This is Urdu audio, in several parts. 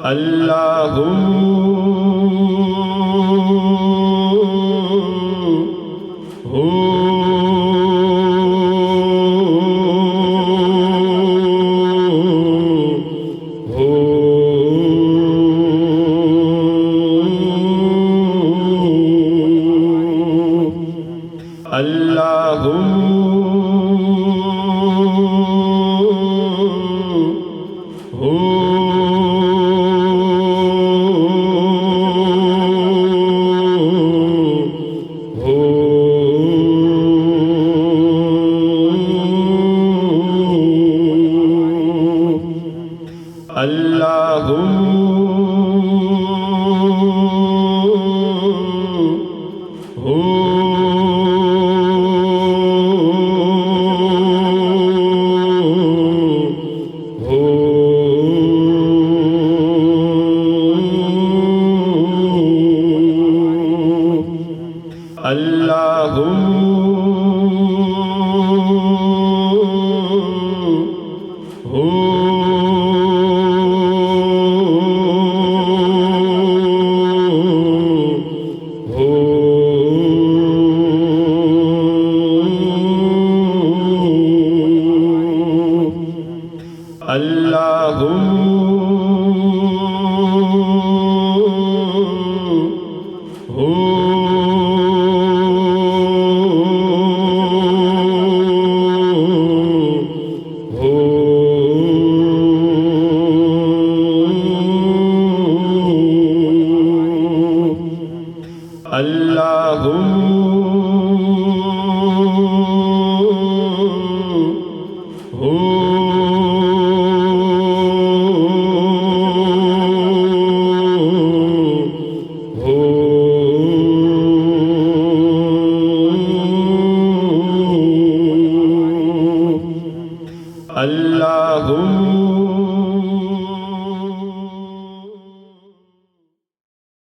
اللہ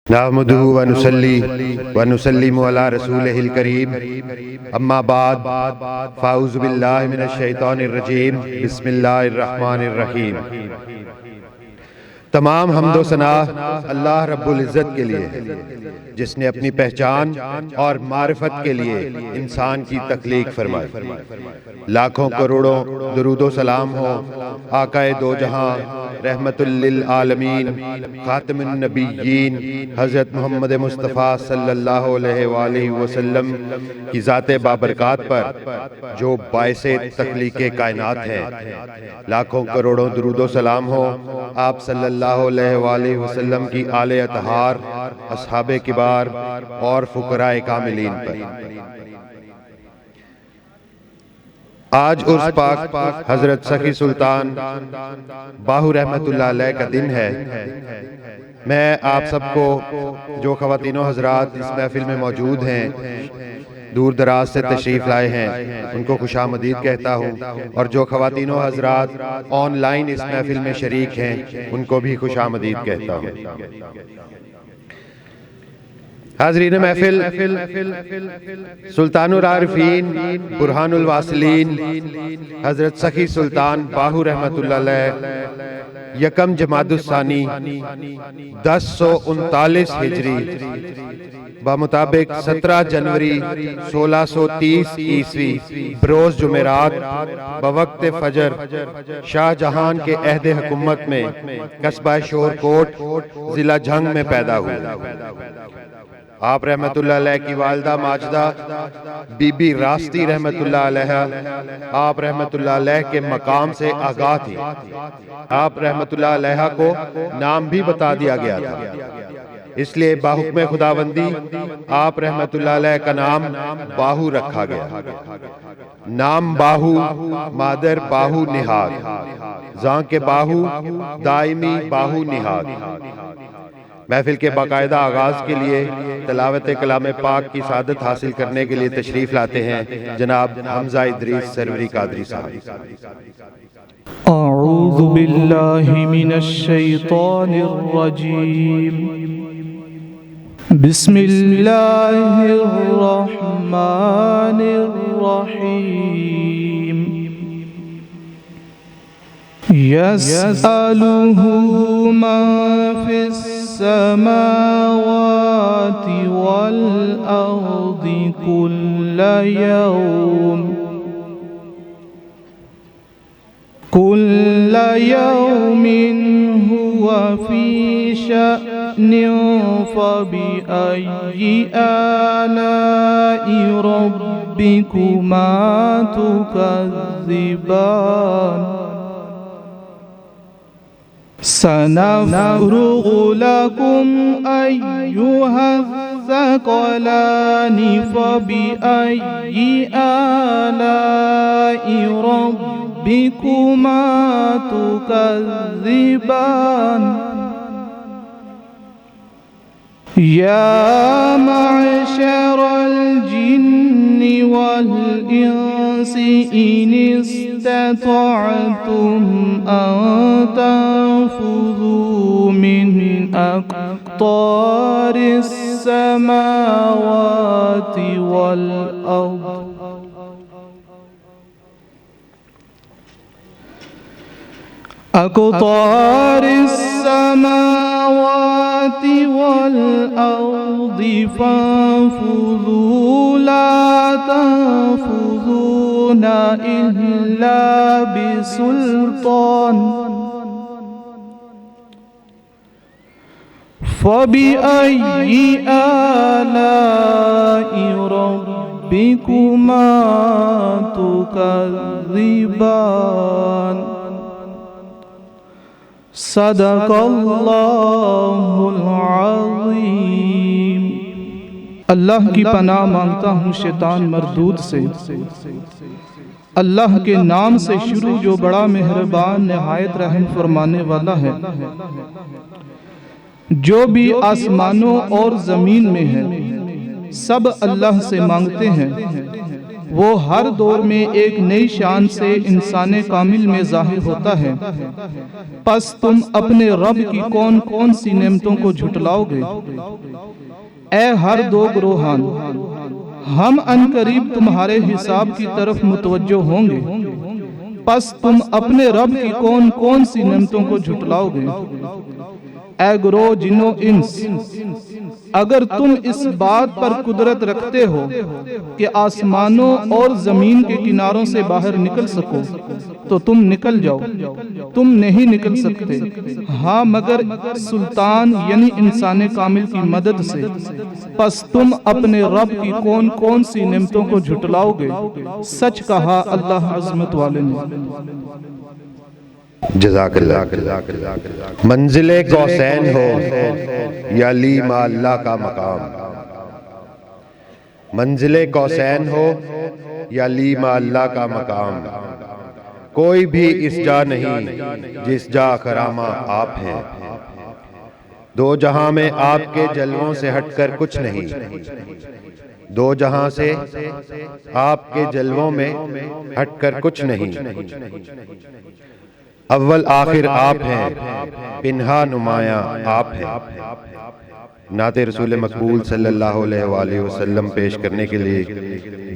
نحمدہ ونصلی ونسلم علی رسولہ الکریم اما بعد فاعوذ باللہ من الشیطان الرجیم بسم اللہ الرحمن الرحیم۔ تمام حمد و ثنا اللہ رب العزت کے لیے جس نے اپنی پہچان اور معرفت کے لیے انسان کی تخلیق فرمائی۔ لاکھوں کروڑوں درود و سلام ہو آقا دو جہاں رحمت للعالمین خاتم النبیین حضرت محمد مصطفیٰ صلی اللہ علیہ وآلہ وسلم کی ذات بابرکات پر جو باعث تخلیق کائنات ہیں۔ لاکھوں کروڑوں درود و سلام ہو آپ صلی اللہ علیہ وآلہ وسلم کی آل اطہار، اصحاب کبار اور فقراء کاملین پر۔ آج عرس پاک حضرت سخی سلطان باہو رحمت اللہ علیہ کا دن ہے۔ میں آپ سب کو جو خواتین و حضرات اس محفل میں موجود ہیں، دور دراز سے تشریف لائے ہیں، ان کو خوش آمدید کہتا ہوں، اور جو خواتین و حضرات آن لائن اس محفل میں شریک ہیں ان کو بھی خوش آمدید کہتا ہوں۔ حاضرین محفل، سلطان العارفین برہان الواصلین حضرت سخی سلطان باہو رحمت اللہ علیہ یکم جمادی الثانی 1039 ہجری بمطابق 17 جنوری 1630 عیسوی بروز جمعرات بوقت فجر شاہ جہان کے عہد حکومت میں قصبہ شورکوٹ ضلع جھنگ میں پیدا ہوئے۔ آپ رحمت اللہ علیہ کی والدہ ماجدہ بی بی راستی رحمت اللہ علیہ آپ رحمت اللہ علیہ کے مقام سے آگاہ تھی۔ آپ رحمت اللہ علیہ کو نام بھی بتا دیا گیا تھا، اس لیے باحکم خداوندی آپ رحمت اللہ علیہ کا نام باہو رکھا گیا۔ نام باہو مادر باہو نہاد، زاں کے باہو دائمی باہو نہاد۔ محفل کے باقاعدہ آغاز کے لیے تلاوت کلام پاک کی سعادت حاصل کرنے کے لیے تشریف لاتے ہیں جناب حمزہ ادریس سروری قادری صاحب۔ اعوذ باللہ من الشیطان الرجیم، بسم اللہ الرحمن الرحیم، يسأله من في السماوات والأرض كل يوم هو في شأن فبأي آلاء ربكما تكذبان سنفرغ لكم أيها الثقلان فبأي آلاء ربكما تكذبان يا معشر الجن والإنس إن استطعتم أن تنفذوا من أقطار السماوات والأرض أقطار السماوات والأرض فانفذوا لا تنفذون إلا بسلطان فبأي آلاء ربكما تكذبان صدق اللہ العظیم۔ اللہ کی پناہ مانگتا ہوں شیطان مردود سے۔ اللہ کے نام سے شروع جو بڑا مہربان نہایت رحم فرمانے والا ہے۔ جو بھی آسمانوں اور زمین میں ہے سب اللہ سے مانگتے ہیں۔ وہ ہر دور میں ایک نئی شان سے انسان کامل میں ظاہر ہوتا ہے۔ پس تم اپنے رب کی کون کون سی نعمتوں کو جھٹلاؤ گے؟ اے ہر دو گروہان، ہم عنقریب تمہارے حساب کی طرف متوجہ ہوں گے۔ پس تم اپنے رب کی کون کون سی نعمتوں کو جھٹلاؤ گے؟ اے گروہ جن و انس، اگر تم اس بات پر قدرت رکھتے ہو کہ آسمانوں اور زمین کے کناروں سے باہر نکل سکو تو تم نکل جاؤ۔ تم نہیں نکل سکتے، ہاں مگر سلطان یعنی انسان کامل کی مدد سے۔ پس تم اپنے رب کی کون کون سی نعمتوں کو جھٹلاؤ گے؟ سچ کہا اللہ عظمت والے نے۔ جزاک اللہ۔ منزل قوسین ہو یا لی ما اللہ کا مقام، منزل قوسین ہو یا لی ما اللہ کا مقام، کوئی بھی اس جا نہیں جس جا خرامہ آپ ہیں۔ دو جہاں میں آپ کے جلووں سے ہٹ کر کچھ نہیں، دو جہاں سے آپ کے جلووں میں ہٹ کر کچھ نہیں۔ اول آخر آپ ہیں، پنہا نمایاں آپ ہیں۔ نعت رسول مقبول صلی اللہ علیہ وآلہ وسلم پیش کرنے کے لیے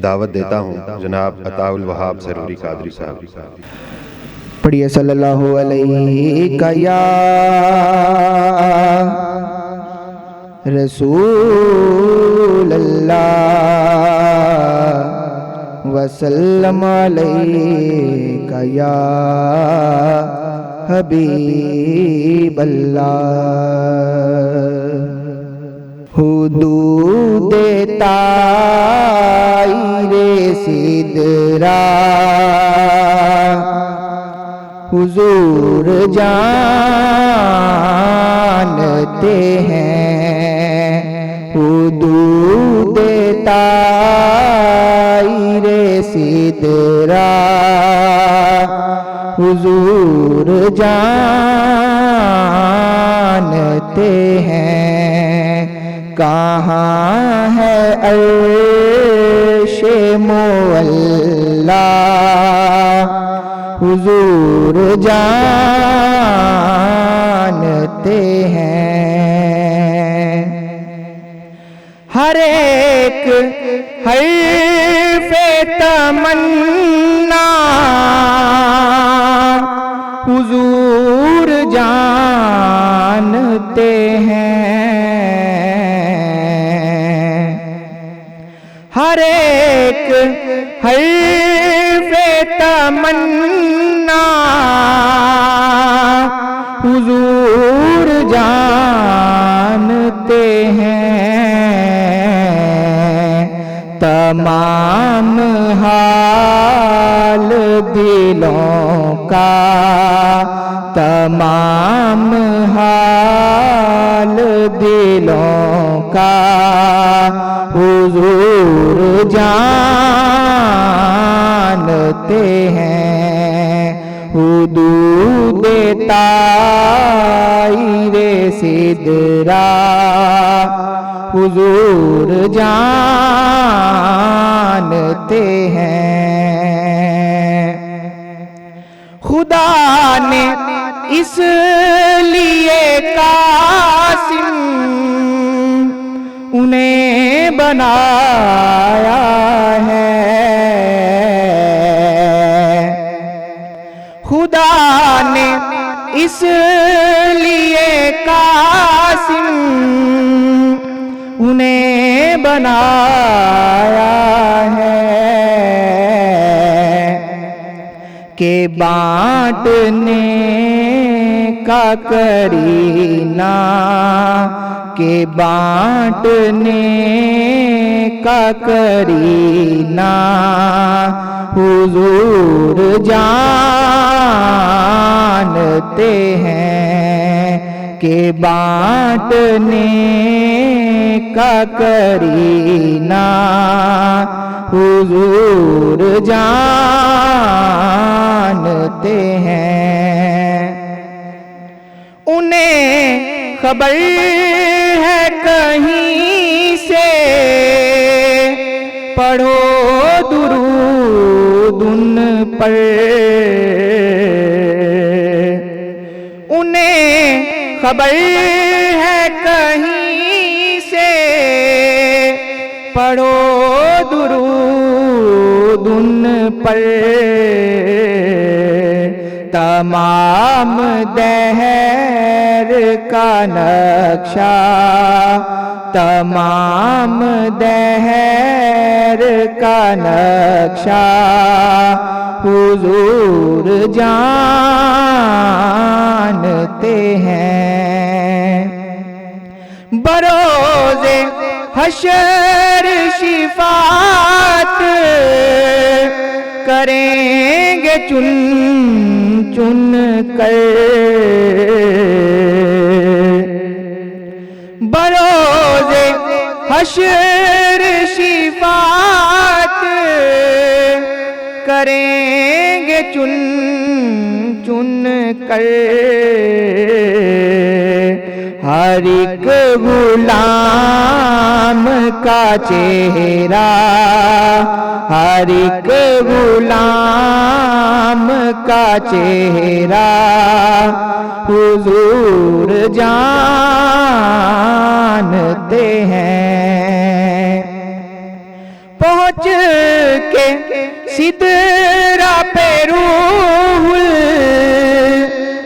دعوت دیتا ہوں جناب عطا الوہاب سروری قادری صاحب۔ پڑھیے صلی اللہ علیہ یا رسول اللہ وسلم علیک یا حبیب اللہ۔ حدود طائر سدرہ حضور جانتے ہیں، حدود طائر سدرہ حضور جانتے ہیں۔ کہاں ہے عرش معلی حضور جانتے ہیں۔ ہر ایک حرف تمنا حضور ہر ایک حرف تمنا حضور جانتے ہیں، تمام حال دلوں کا، تمام حال دلوں کا حضور جانتے ہیں، حدود طائر سدرا حضور جانتے ہیں۔ خدا نے اس لیے قاسم انہیں بنایا ہے، خدا نے اس لیے قاسم انہیں بنایا ہے کہ بانٹنے کا کرینہ، کہ بانٹنے کا کرینہ حضور جانتے ہیں، کہ بانٹنے کا کرینہ حضور جانتے ہیں۔ انہیں خبر ہے کہیں سے پڑھو درود ان پر، انہیں خبر ہے کہیں سے پڑھو درود ان پر، تمام دہر کا نقشہ، تمام دہر کا نقشہ حضور جانتے ہیں۔ بروز حشر شفاعت کریں گے چن چن کر، بروز حشر شفاعت کریں گے چن چن کر، ہر ایک غلام کا چہرہ، ہر ایک غلام کا چہرہ حضور جانتے ہیں۔ پہنچ کے سدرا پہ روح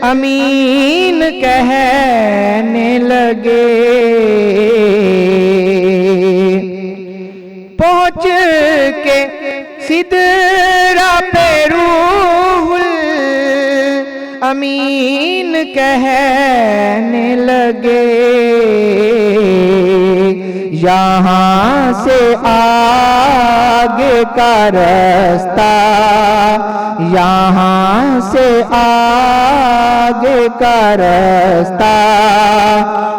الامین کہنے لگے، پہنچ کے سدرا پہ روح الامین کہنے لگے، یہاں سے آگے کا رستہ، یہاں سے آگے کا رستہ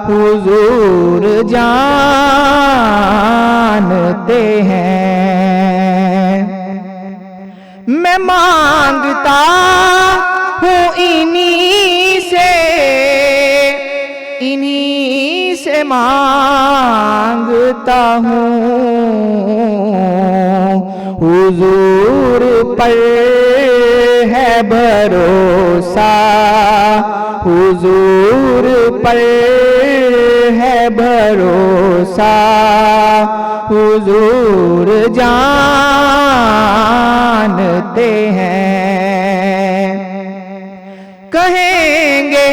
حضور جانتے ہیں۔ میں مانگتا ہوں انہی سے مانگتا ہوں، حضور پر ہے بھروسہ، حضور پر ہے بھروسہ حضور جانتے ہیں، کہیں گے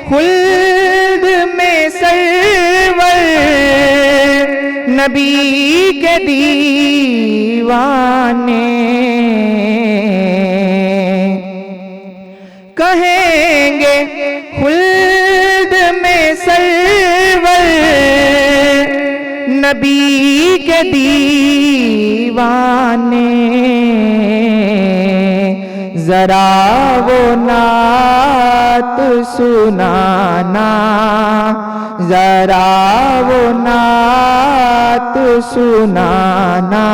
خلد میں سرور نبی کے دیوانے کہیں گے خلد میں سرور نبی کے دیوانے ذرا وہ نعت سنانا ذرا وہ نعت سنانا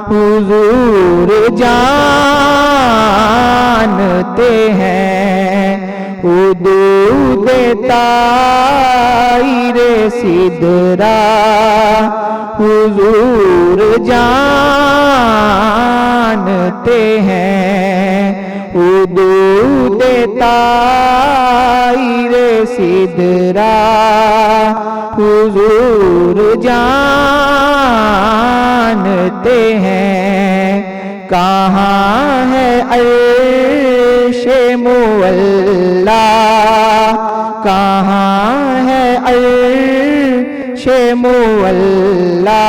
حضور جانتے ہیں حدود طائر سدرا حضور جانتے ہیں حدود طائر سدرا حضور جانتے ہیں کہاں ہے عرش مولا کہاں ہے عرش مولا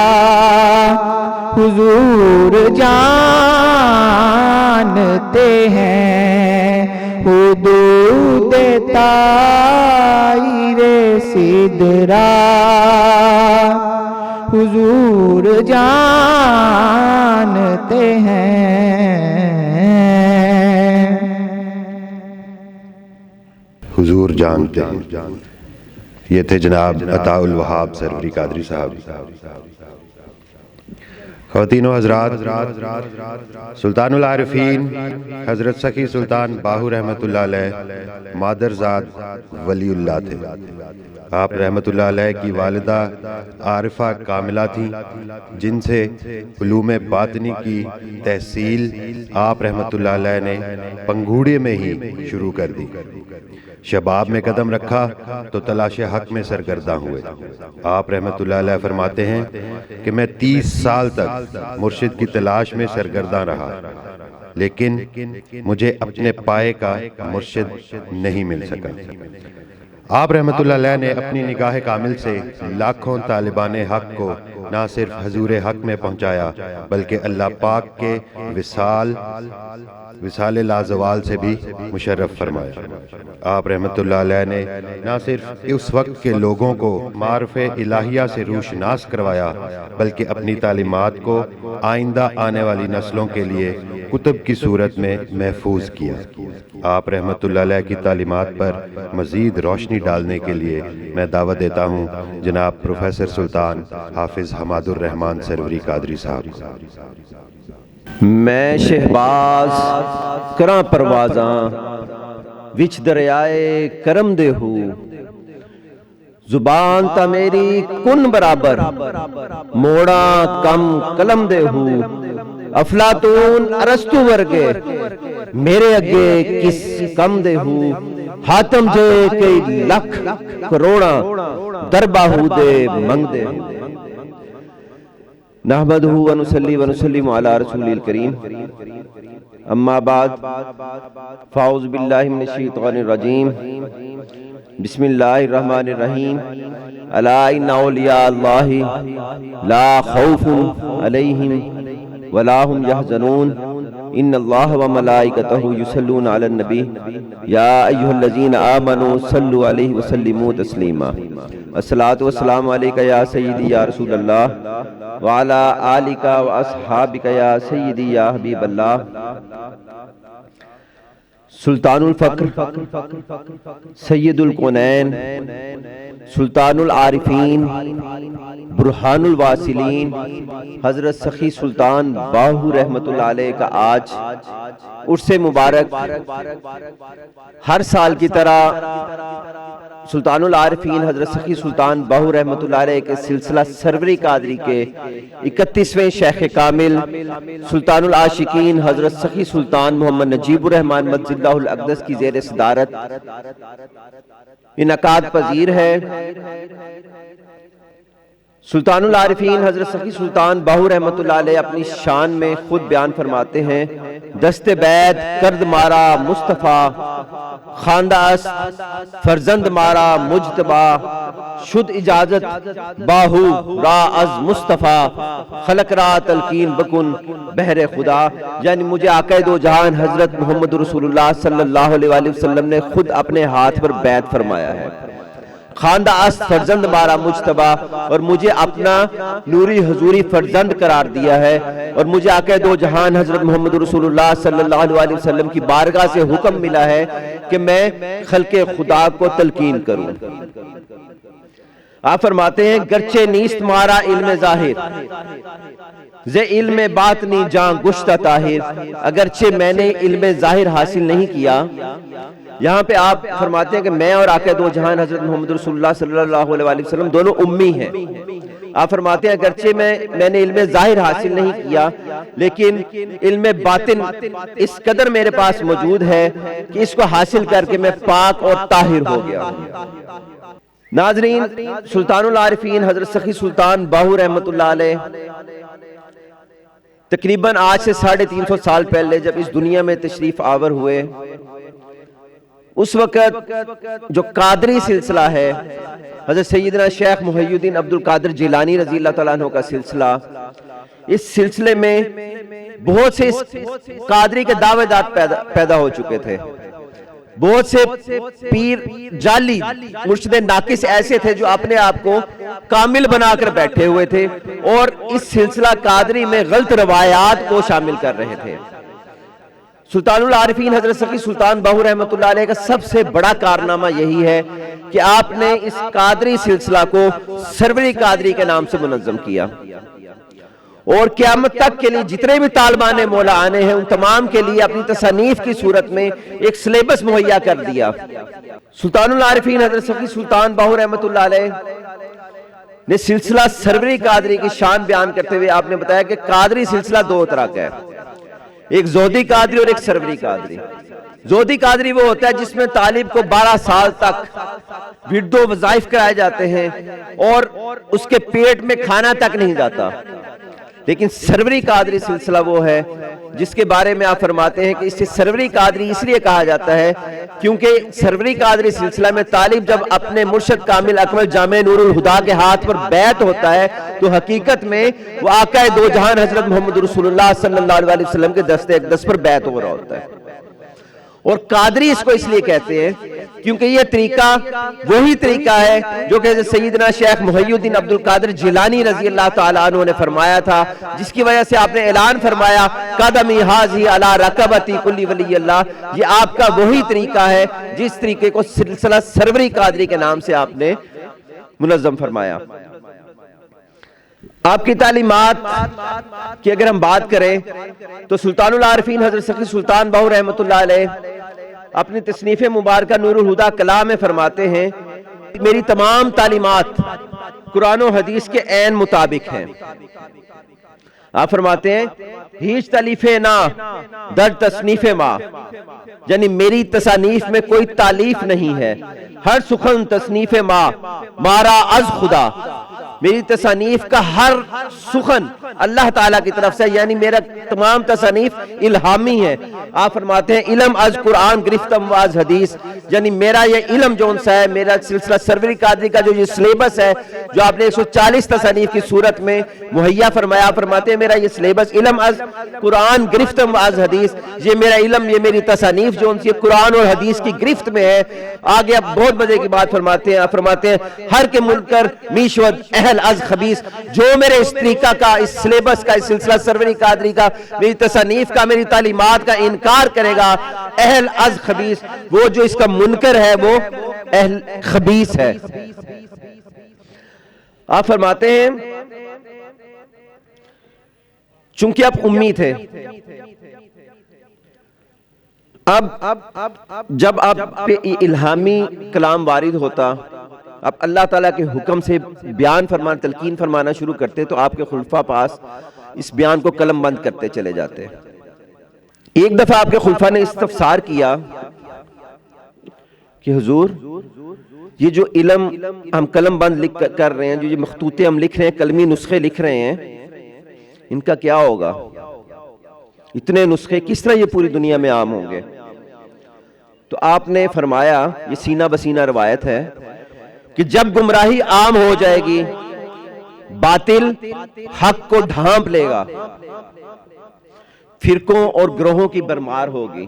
حضور جانتے ہیں حدود طائر سدرا حضور جانتے ہیں حضور جانتے ہیں۔ یہ تھے جناب عطاء الوہاب سروری قادری صاحب۔ خواتین و حضرات، سلطان العارفین حضرت سخی سلطان باہو رحمۃ اللہ علیہ مادرزاد ولی اللہ تھے۔ آپ رحمۃ اللہ علیہ کی والدہ عارفہ کاملہ تھیں، جن سے علوم باطنی کی تحصیل آپ رحمۃ اللہ علیہ نے پنگھوڑے میں ہی شروع کر دی۔ شباب میں قدم رکھا تو تلاش حق میں سرگرداں ہوئے۔ آپ رحمۃ اللہ علیہ فرماتے ہیں کہ میں 30 سال تک مرشد کی تلاش میں سرگرداں رہا، لیکن مجھے اپنے پائے کا مرشد نہیں مل سکا۔ آپ رحمۃ اللہ علیہ نے اپنی نگاہ کامل سے لاکھوں طالبان حق کو نہ صرف حضور حق میں پہنچایا، بلکہ اللہ پاک کے وصال لازوال سے بھی مشرف فرمایا۔ آپ رحمۃ اللہ علیہ نے نہ صرف اس وقت کے لوگوں کو معارف الہیہ سے روشناس کروایا، بلکہ اپنی تعلیمات کو آئندہ آنے والی نسلوں کے لیے کتب کی صورت میں محفوظ کیا۔ آپ رحمۃ اللہ علیہ کی تعلیمات پر مزید روشنی ڈالنے کے لیے میں دعوت دیتا ہوں جناب پروفیسر سلطان حافظ حماد الرحمن سروری قادری صاحب۔ میں شہباز کراں پروازاں وچ دریائے کرم دے ہو، زبان تا میری کن برابر موڑا کم قلم دے ہو، افلاطون ارسطو ورگے میرے اگے کس کم دے ہو، حاتم جے کئی لکھ کروڑاں درباہو دے منگ دے ہو۔ نحمدہ ونصلی ونسلم علی رسول الکریم، اما بعد فاعوذ باللہ من الشیطان الرجیم، بسم اللہ الرحمن الرحیم، الا ان اولیاء اللہ لا خوف علیہم ولا هم يحزنون ان اللہ وملائکتہ یصلون علی النبی یا ایھا الذین آمنوا صلوا علیہ وسلموا تسلیما۔ الصلاۃ والسلام علیک یا سیدی یا رسول اللہ وعلی آلک واصحابک یا سیدی یا حبیب اللہ۔ سلطان الفقر، سید الکونین، سلطان العارفین، برہان الواصلین حضرت سخی سلطان باہو رحمت اللہ علیہ کا آج عرس مبارک ہر سال کی طرح سلطان العارفین حضرت سخی سلطان باہو رحمت اللہ علیہ کے سلسلہ سروری قادری کے 31ویں شیخ کامل سلطان العاشقین حضرت سخی سلطان محمد نجیب الرحمن مجد اللہ الاقدس کی زیر صدارت انعقاد پذیر ہے۔ سلطان العارفین حضرت سخی سلطان باہو رحمت اللہ علیہ اپنی شان میں خود بیان فرماتے ہیں، دست بیت کرد مارا مصطفیٰ خواندہ است فرزند مارا مجتبا، شد اجازت باہو را از مصطفیٰ، خلق را تلقین بکن بحر خدا. یعنی مجھے آقا دو جہان حضرت محمد رسول اللہ صلی اللہ علیہ وآلہ وسلم نے خود اپنے ہاتھ پر بیعت فرمایا ہے. خواندہ است فرزند مارا مجتبا، اور مجھے اپنا نوری حضوری فرزند قرار دیا ہے، اور مجھے آقا دو جہان حضرت محمد رسول اللہ صلی اللہ علیہ وآلہ وسلم کی بارگاہ سے حکم ملا ہے کہ میں خلق خدا کو تلقین کروں. آپ فرماتے ہیں گرچہ نیست مارا علم ظاہر، زِ علم باطنی جان گشتہ طاہر. اگرچہ میں نے علم ظاہر حاصل نہیں کیا. یہاں پہ آپ فرماتے ہیں کہ میں اور آقا دو جہان حضرت محمد رسول اللہ صلی اللہ علیہ وآلہ وسلم دونوں امی ہیں. آپ فرماتے ہیں اگرچہ میں نے علم ظاہر حاصل نہیں کیا، لیکن علم باطن اس قدر میرے پاس موجود ہے کہ اس کو حاصل کر کے میں پاک اور طاہر ہو گیا ہوں. ناظرین، سلطان العارفین حضرت سخی سلطان باہو رحمۃ اللہ علیہ تقریباً آج سے 350 سال پہلے جب اس دنیا میں تشریف آور ہوئے، اس وقت جو قادری سلسلہ ہے، حضرت سیدنا شیخ محی الدین عبد القادر جیلانی رضی اللہ تعالیٰ عنہ کا سلسلہ، اس سلسلے میں بہت سے قادری کے دعوے دار پیدا ہو چکے تھے. بہت سے پیر جعلی مرشد ناقص ایسے تھے جو اپنے آپ کو کامل بنا کر بیٹھے ہوئے تھے اور اس سلسلہ قادری میں غلط روایات کو شامل کر رہے تھے. سلطان العارفین حضرت سخی سلطان باہو رحمۃ اللہ علیہ کا سب سے بڑا کارنامہ یہی ہے کہ آپ نے اس قادری سلسلہ کو سروری قادری کے نام سے منظم کیا، اور قیامت تک کے لیے جتنے بھی طالبان مولا آنے ہیں ان تمام کے لیے اپنی تصانیف کی صورت میں ایک سلیبس مہیا کر دیا. سلطان العارفین حضرت سخی سلطان باہو رحمۃ اللہ علیہ نے سلسلہ سروری قادری کی شان بیان کرتے ہوئے آپ نے بتایا کہ قادری سلسلہ دو طرح کا ہے، ایک زودی قادری اور ایک سروری قادری. زودی قادری وہ ہوتا ہے جس میں طالب کو 12 سال تک ورد و وظائف کرائے جاتے ہیں اور اس کے پیٹ میں کھانا تک نہیں جاتا. لیکن سروری قادری سلسلہ وہ ہے جس کے بارے میں آپ فرماتے ہیں کہ اسے سروری قادری اس لیے کہا جاتا ہے کیونکہ سروری قادری سلسلہ میں طالب جب اپنے مرشد کامل اکمل جامع نور الہدا کے ہاتھ پر بیعت ہوتا ہے تو حقیقت میں وہ آقا دو جہان حضرت محمد رسول اللہ صلی اللہ علیہ وسلم کے دست اقدس پر بیعت ہو رہا ہوتا ہے. اور قادری اس کو اس لیے کہتے ہیں کیونکہ یہ طریقہ وہی طریقہ ہے جو کہ سیدنا شیخ محی الدین عبد القادر جیلانی رضی اللہ تعالیٰ عنہ نے فرمایا تھا، جس کی وجہ سے آپ نے اعلان فرمایا قدمی حاضی علی رکبتی کلی ولی اللہ. یہ آپ کا وہی طریقہ ہے جس طریقے کو سلسلہ سروری قادری کے نام سے آپ نے منظم فرمایا. آپ کی تعلیمات کی اگر ہم بات کریں تو سلطان العارفین حضرت سخی سلطان باہو رحمۃ اللہ علیہ اپنی تصنیف مبارکہ نور الہدا کلام میں فرماتے ہیں میری تمام تعلیمات قرآن و حدیث کے عین مطابق ہیں. آپ فرماتے ہیں ہیچ تالیف نا در تصنیف ما، یعنی میری تصانیف میں کوئی تالیف نہیں ہے. ہر سخن تصنیف ما مارا از خدا، میری تصانیف کا ہر سخن اللہ تعالیٰ کی طرف سے، یعنی میرا تمام تصانیف الہامی ہے. آپ فرماتے ہیں علم از قرآن گرفتم و از حدیث، یعنی میرا یہ علم جو انسا ہے، میرا سلسلہ سروری قادری کا جو یہ سلیبس ہے جو آپ نے 140 تصانیف کی صورت میں مہیا فرمایا، فرماتے ہیں میرا یہ سلیبس علم از قرآن گرفتم و از حدیث، یہ میرا علم، یہ میری تصانیف جو ان سے قرآن اور حدیث کی گرفت میں ہے. آگے آپ بہت مزے کی بات فرماتے ہیں، آپ فرماتے ہیں ہر کے منکر میشود اہل از خبیث، جو میرے اس طریقہ کا، اس سلیبس کا، اس سلسلہ سروری قادری کا، میری تصانیف کا، میری تعلیمات کا انکار کرے گا، اہل از خبیث، وہ جو اس کا منکر ہے وہ اہل خبیث ہے. آپ فرماتے ہیں چونکہ آپ امی تھے، اب جب آپ پہ الہامی کلام وارد ہوتا، اب اللہ تعالیٰ کے حکم سے بیان فرمانا، تلقین فرمانا شروع کرتے تو آپ کے خلفاء پاس اس بیان کو قلم بند کرتے چلے جاتے. ایک دفعہ آپ کے خلفاء نے استفسار کیا کہ حضور یہ جو علم ہم قلم بند کر رہے ہیں، جو یہ مخطوطے ہم لکھ رہے ہیں، قلمی نسخے لکھ رہے ہیں، ان کا کیا ہوگا؟ اتنے نسخے کس طرح یہ پوری دنیا میں عام ہوں گے؟ تو آپ نے فرمایا، یہ سینہ بسینہ روایت ہے، کہ جب گمراہی عام ہو جائے گی باطل حق کو ڈھانپ لے گا، فرقوں اور گروہوں کی برمار ہوگی،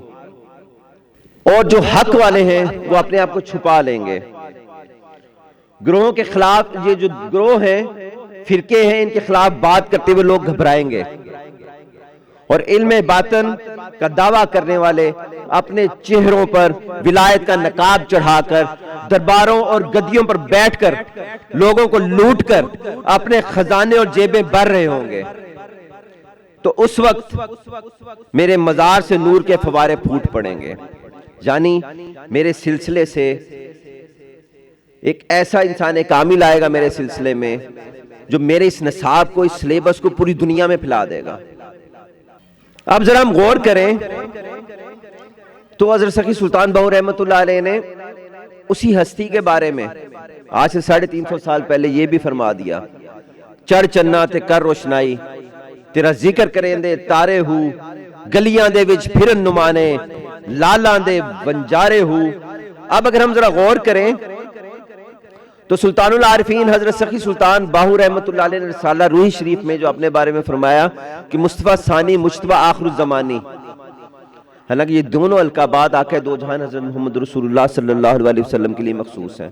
اور جو حق والے ہیں وہ اپنے آپ کو چھپا لیں گے۔ گروہوں کے خلاف، یہ جو گروہ ہیں، فرقے ہیں، ان کے خلاف بات کرتے ہوئے لوگ گھبرائیں گے، اور علم باطن کا دعویٰ کرنے والے اپنے چہروں پر ولایت کا نقاب چڑھا کر درباروں اور گدیوں پر بیٹھ کر لوگوں کو لوٹ کر اپنے خزانے اور جیبیں بھر رہے ہوں گے۔ تو اس وقت میرے مزار سے نور کے فوارے پھوٹ پڑیں گے، یعنی میرے سلسلے سے ایک ایسا انسان کامل آئے گا میرے سلسلے میں جو میرے اس نصاب کو، اس سلیبس کو پوری دنیا میں پھیلا دے گا۔ اب ذرا ہم غور کریں تو حضرت سخی سلطان بہو رحمۃ اللہ علیہ نے اسی ہستی کے بارے میں آج سے 350 سال پہلے یہ بھی فرما دیا، چڑھ چنا تے کر روشنائی، تیرا ذکر کریں دے تارے ہو، گلیاں دے وچ پھرن نمانے، لالاں دے ونجارے ہو۔ اب اگر ہم ذرا غور کریں تو سلطان العارفین حضرت سخی سلطان باہو رحمۃ اللہ علیہ نے رسالہ روحی شریف میں جو اپنے بارے میں فرمایا کہ مصطفیٰ ثانی مجتبی آخر الزمانی، حالانکہ یہ دونوں القابات آقا دو جہان حضرت محمد رسول اللہ صلی اللہ علیہ وسلم کے لیے مخصوص ہیں،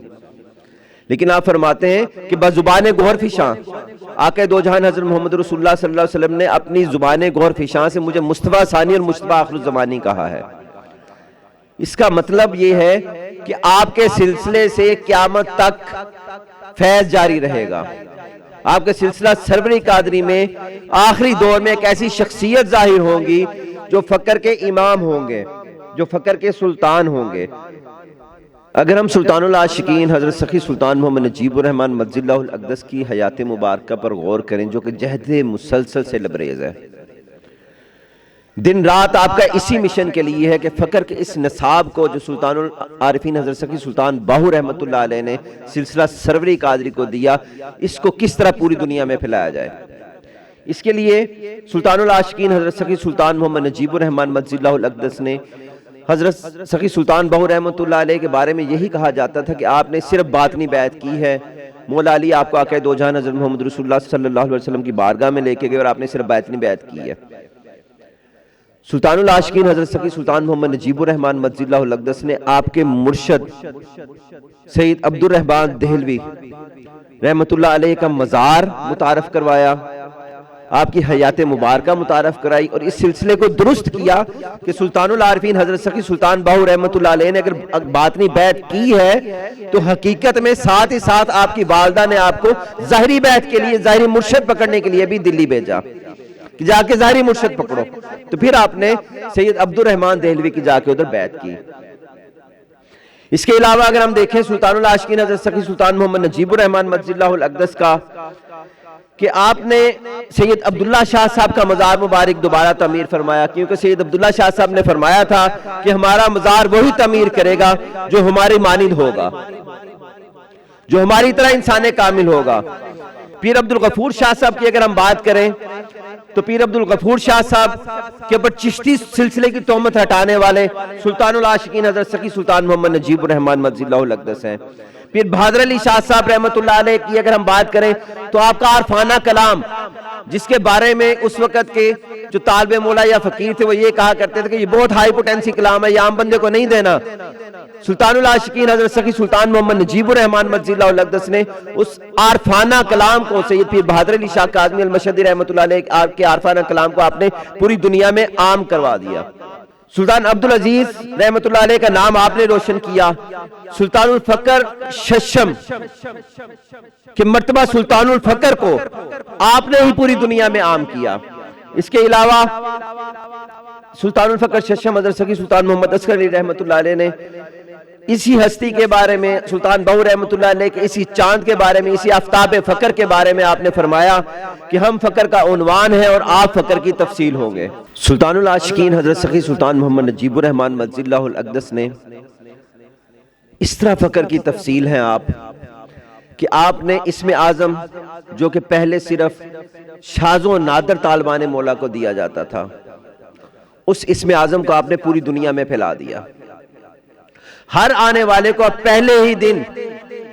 لیکن آپ فرماتے ہیں کہ بزبان گوہر فشاں آقا دو جہان حضرت محمد رسول اللہ صلی اللہ علیہ وسلم نے اپنی زبان گوہر فشاں سے مجھے مصطفیٰ ثانی اور مجتبی آخر الزمانی کہا ہے۔ اس کا مطلب یہ ہے کہ آپ کے سلسلے سے قیامت تک فیض جاری رہے گا۔ آپ کے سلسلہ سرور قادری میں آخری دور میں ایک ایسی شخصیت ظاہر ہوں گی جو فقر کے امام ہوں گے، جو فقر کے سلطان ہوں گے۔ اگر ہم سلطان العاشقین حضرت سخی سلطان محمد نجیب الرحمن مجد اللہ الاقدس کی حیات مبارکہ پر غور کریں، جو کہ جہد مسلسل سے لبریز ہے، دن رات آپ کا اسی مشن کے لیے ہے کہ فقر کے اس نصاب کو جو سلطان العارفین حضرت سخی سلطان باہو رحمۃ اللہ علیہ نے سلسلہ سروری قادری کو دیا، اس کو کس طرح پوری دنیا میں پھیلایا جائے۔ اس کے لیے سلطان العاشقین حضرت سخی سلطان محمد نجیب الرحمن مجد اللہ الاقدس نے حضرت سخی سلطان باہو رحمۃ اللہ علیہ کے بارے میں یہی کہا جاتا تھا کہ آپ نے صرف باطنی بیعت کی ہے، مولا علی آپ کو آقا دو جہان حضرت محمد رسول اللہ صلی اللہ علیہ وسلم کی بارگاہ میں لے کے گئے اور آپ نے صرف باطنی بیعت کی ہے۔ سلطان العاشقین حضرت سخی سلطان محمد نجیب الرحمن مجد اللہ الاقدس نے آپ کے مرشد سید عبد الرحمن دہلوی رحمۃ اللہ علیہ کا مزار متعارف کروایا، آپ کی حیات مبارکہ متعارف کرائی، اور اس سلسلے کو درست کیا کہ سلطان العارفین حضرت سخی سلطان باہو رحمۃ اللہ علیہ نے اگر باطنی بیعت کی ہے تو حقیقت میں ساتھ ہی ساتھ آپ کی والدہ نے آپ کو ظاہری بیعت کے لیے، ظاہری مرشد پکڑنے کے لیے بھی دلی بھیجا کہ جا کے ظاہری مرشد پکڑو، تو پھر آپ نے سید عبد الرحمن دہلوی کی جا کے ادھر بیعت کی۔ اس کے علاوہ اگر ہم دیکھیں سلطان العاشقین حضرت سخی سلطان محمد نجیب الرحمن مجد اللہ الاقدس کا، کہ آپ نے سید عبداللہ شاہ صاحب کا مزار مبارک دوبارہ تعمیر فرمایا، کیونکہ سید عبداللہ شاہ صاحب نے فرمایا تھا کہ ہمارا مزار وہی تعمیر کرے گا جو ہماری مانند ہوگا، جو ہماری طرح انسان کامل ہوگا۔ پیر عبد الغفور شاہ صاحب کی اگر ہم بات کریں تو پیر عبد الغفور شاہ صاحب کے اوپر چشتی سلسلے کی تہمت ہٹانے والے سلطان العاشقین حضرت سخی سلطان محمد نجیب الرحمن مجد اللہ الاقدس ہیں۔ پھر بہادر علی شاہ صاحب رحمۃ اللہ علیہ کی اگر ہم بات کریں تو آپ کا عارفانہ کلام، جس کے بارے میں اس وقت کے جو طالب مولا یا فقیر تھے وہ یہ کہا کرتے تھے کہ یہ بہت ہائی پوٹینسی کلام ہے، یہ عام بندے کو نہیں دینا، سلطان العاشقین حضرت سخی سلطان محمد نجیب الرحمن مجد اللہ الاقدس نے اس عارفانہ کلام کو، سید پیر بہادر علی شاہ کاظمی المشہدی رحمۃ اللہ علیہ کے عارفانہ کلام کو آپ نے پوری دنیا میں عام کروا دیا۔ سلطان عبدالعزیز رحمۃ اللہ علیہ کا نام آپ نے روشن کیا، سلطان الفقر ششم کہ مرتبہ سلطان الفقر کو آپ نے ہی پوری دنیا میں عام کیا۔ اس کے علاوہ سلطان الفقر ششم حضرت سخی سلطان محمد اصغر علی رحمۃ اللہ علیہ نے اسی ہستی کے بارے میں، سلطان بہو رحمۃ اللہ علیہ کے اسی چاند کے بارے میں، اسی آفتاب فقر کے بارے میں آپ نے فرمایا کہ ہم فقر کا عنوان ہے اور آپ فقر کی تفصیل ہوں گے۔ سلطان العاشقین حضرت سخی سلطان محمد نجیب الرحمن مجد اللہ الاقدس نے اس طرح فقر کی تفصیل ہے آپ کہ آپ نے اسم اعظم جو کہ پہلے صرف شاذ و نادر طالبان مولا کو دیا جاتا تھا، اس اسم اعظم کو آپ نے پوری دنیا میں پھیلا دیا۔ ہر آنے والے کو پہلے ہی دن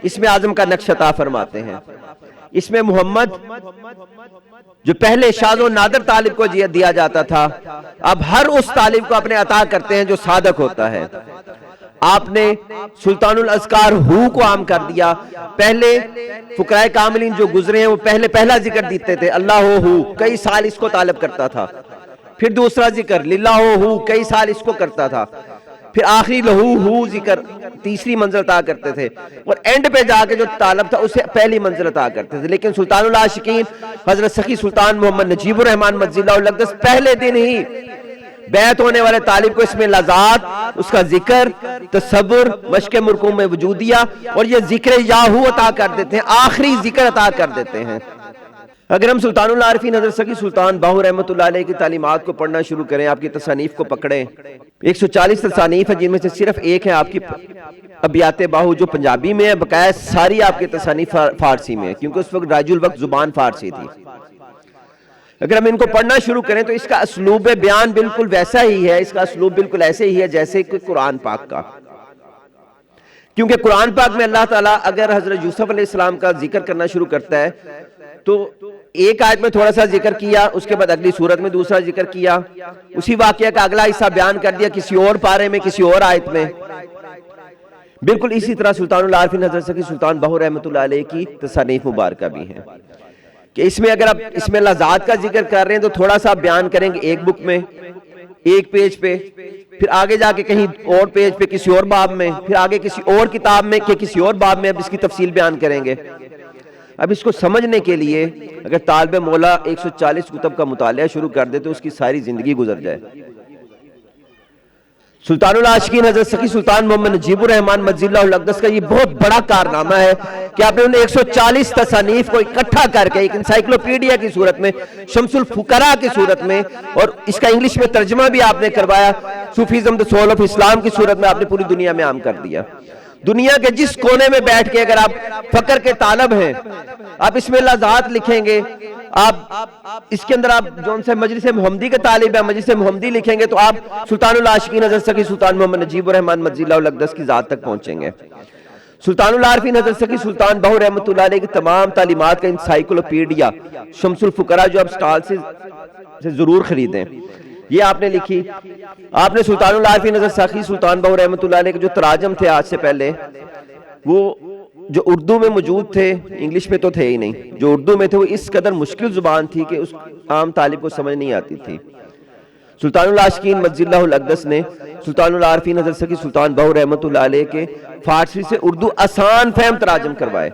اسم اعظم کا نقش عطا فرماتے ہیں۔ اس میں محمد جو پہلے شاذ و نادر طالب کو دیا جاتا تھا، اب ہر اس طالب کو اپنے عطا کرتے ہیں جو صادق ہوتا ہے۔ آپ نے سلطان الاذکار ہو کو عام کر دیا۔ پہلے فقراء کاملین جو گزرے ہیں وہ پہلا ذکر دیتے تھے اللہ ہو، کئی سال اس کو طالب کرتا تھا۔ پھر دوسرا ذکر للہ ہو، کئی سال اس کو کرتا تھا۔ پھر آخری لہو ہو ذکر تیسری منزل عطا کرتے تھے، اور اینڈ پہ جا کے جو طالب تھا اسے پہلی منزل عطا کرتے تھے۔ لیکن سلطان العاشقین حضرت سخی سلطان محمد نجیب الرحمن مجزی اللہ الاقدس پہلے دن ہی بیعت ہونے والے طالب کو اس میں لذات، اس کا ذکر، تصور، مشق مرکوم وجودیہ اور یہ ذکر یاہو عطا کر دیتے ہیں، آخری ذکر عطا کر دیتے ہیں۔ اگر ہم سلطان العارفین حضرت سخی سلطان باہو رحمۃ اللہ علیہ کی تعلیمات کو پڑھنا شروع کریں، آپ کی تصانیف کو پکڑیں، 140 تصانیف ہیں جن میں سے صرف ایک ہے آپ کی ابیات باہو جو پنجابی میں ہے، بقایا ساری آپ کی تصانیف فارسی میں ہے، کیونکہ اس وقت راج الوقت زبان فارسی تھی۔ اگر ہم ان کو پڑھنا شروع کریں تو اس کا اسلوب بیان بالکل ویسا ہی ہے، اس کا اسلوب بالکل ایسے ہی ہے جیسے کہ قرآن پاک کا، کیونکہ قرآن پاک میں اللہ تعالیٰ اگر حضرت یوسف علیہ السلام کا ذکر کرنا شروع کرتا ہے تو ایک آیت میں تھوڑا سا ذکر کیا، اس کے بعد اگلی سورت میں دوسرا ذکر کیا، اسی واقعہ کا اگلا حصہ بیان کر دیا کسی اور پارے میں، کسی اور آیت میں۔ بالکل اسی طرح سلطان العارفین حضرت سخی سلطان باہو رحمۃ اللہ علیہ کی تصانیف مبارکہ بھی ہیں کہ اس میں اگر آپ اس میں اللہ ذات کا ذکر کر رہے ہیں تو تھوڑا سا بیان کریں گے ایک بک میں، ایک پیج پہ، پھر آگے جا کے کہیں اور پیج پہ کسی اور باب میں، پھر آگے کسی اور کتاب میں کہ کسی اور باب میں اب اس کی تفصیل بیان کریں گے۔ اب اس کو سمجھنے کے لیے اگر طالب مولا 140 کتب کا مطالعہ شروع کر دے تو اس کی ساری زندگی گزر جائے۔ سلطان العاشقین حضرت سخی سلطان محمد نجیب الرحمن مجزی اللہ الاقدس کا یہ بہت بڑا کارنامہ ہے کہ آپ نے انہیں 140 تصانیف کو اکٹھا کر کے ایک انسائیکلوپیڈیا کی صورت میں، شمس الفقراء کی صورت میں، اور اس کا انگلش میں ترجمہ بھی آپ نے کروایا، صوفیزم دی سول آف اسلام کی صورت میں آپ نے پوری دنیا میں عام کر دیا۔ دنیا کے جس کونے میں بیٹھ کے اگر آپ فقر کے طالب ہیں، آپ اس میں اللہ ذات لکھیں گے، آپ اس کے اندر آپ جون سے مجلس محمدی کے طالب ہیں، مجلس محمدی لکھیں گے تو آپ سلطان العاشقین حضرت سخی سلطان محمد نجیب الرحمن مجزی اللہ الاقدس کی ذات تک پہنچیں گے۔ سلطان العارفین حضرت سخی سلطان باہو رحمۃ اللہ علیہ کی تمام تعلیمات کا انسائیکلوپیڈیا شمس الفقراء جو آپ سٹال سے ضرور خریدیں، یہ آپ نے لکھی۔ آپ نے سلطان العارفین حضرت سخی سلطان باہو رحمۃ اللہ علیہ کے جو تراجم تھے آج سے پہلے، وہ جو اردو میں موجود تھے، انگلش میں تو تھے ہی نہیں، جو اردو میں تھے وہ اس قدر مشکل زبان تھی کہ اس عام طالب کو سمجھ نہیں آتی تھی۔ سلطان العاشقین مجزی اللہ الاقدس نے سلطان العارفین حضرت سخی سلطان باہو رحمۃ اللہ علیہ کے فارسی سے اردو آسان فہم تراجم کروائے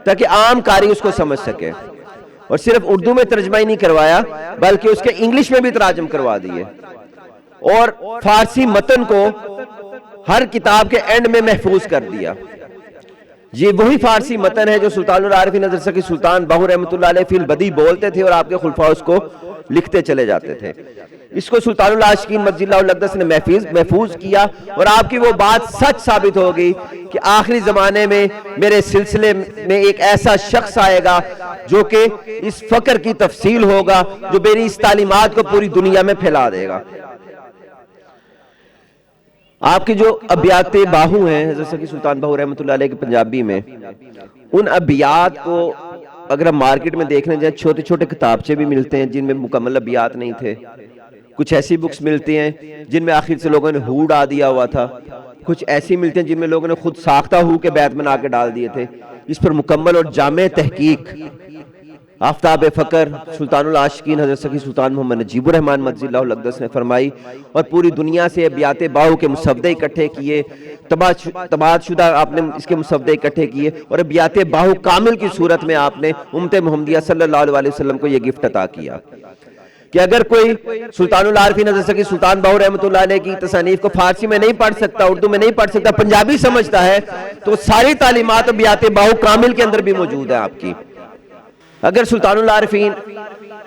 تاکہ عام قاری اس کو سمجھ سکے، اور صرف اردو میں ترجمہ ہی نہیں کروایا بلکہ اس کے انگلش میں بھی تراجم کروا دیے، اور فارسی متن کو ہر کتاب کے اینڈ میں محفوظ کر دیا۔ یہ وہی فارسی متن ہے جو سلطان العارفین حضرت سخی سلطان باہو رحمۃ اللہ علیہ فی البدی بولتے تھے اور آپ کے خلفاء اس کو لکھتے چلے جاتے تھے۔ اس کو سلطان العاشقین مجزی اللہ الاقدس نے محفوظ کیا، اور آپ کی وہ بات سچ ثابت ہو گئی کہ آخری زمانے میں میرے سلسلے میں ایک ایسا شخص آئے گا جو کہ اس فقر کی تفصیل ہوگا، جو میری اس تعلیمات کو پوری دنیا میں پھیلا دے گا۔ آپ کی جو ابیات باہو ہیں حضرت سخی سلطان باہو رحمۃ اللہ علیہ کے پنجابی میں، ان ابیات کو اگر ہم مارکیٹ میں دیکھنے جائیں، چھوٹے چھوٹے کتابچے بھی ملتے ہیں جن میں مکمل ابیات نہیں تھے، کچھ ایسی بکس ملتی ہیں جن میں آخر سے لوگوں نے ہو ڈال دیا ہوا تھا، کچھ ایسی ملتی ہیں جن میں لوگوں نے خود ساختہ ہو کے بیت بنا کے ڈال دیے تھے۔ اس پر مکمل اور جامع تحقیق آفتاب فقر سلطان العاشقین حضرت سخی سلطان محمد نجیب الرحمن مجزی اللہ الاقدس نے فرمائی، اور پوری دنیا سے ابیات باہو کے مسودے اکٹھے کیے، طباعت شدہ آپ نے اس کے مسودے اکٹھے کیے، اور ابیات باہو کامل کی صورت میں آپ نے امت محمدیہ صلی اللہ علیہ وسلم کو یہ گفٹ عطا کیا کہ اگر کوئی سلطان العارفین حضرت سخی سلطان باہو رحمۃ اللہ علیہ کی تصانیف کو فارسی میں نہیں پڑھ سکتا، اردو میں نہیں پڑھ سکتا، پنجابی سمجھتا ہے، تو ساری تعلیمات ابیات باہو کامل کے اندر بھی موجود ہے آپ کی۔ اگر سلطان العارفین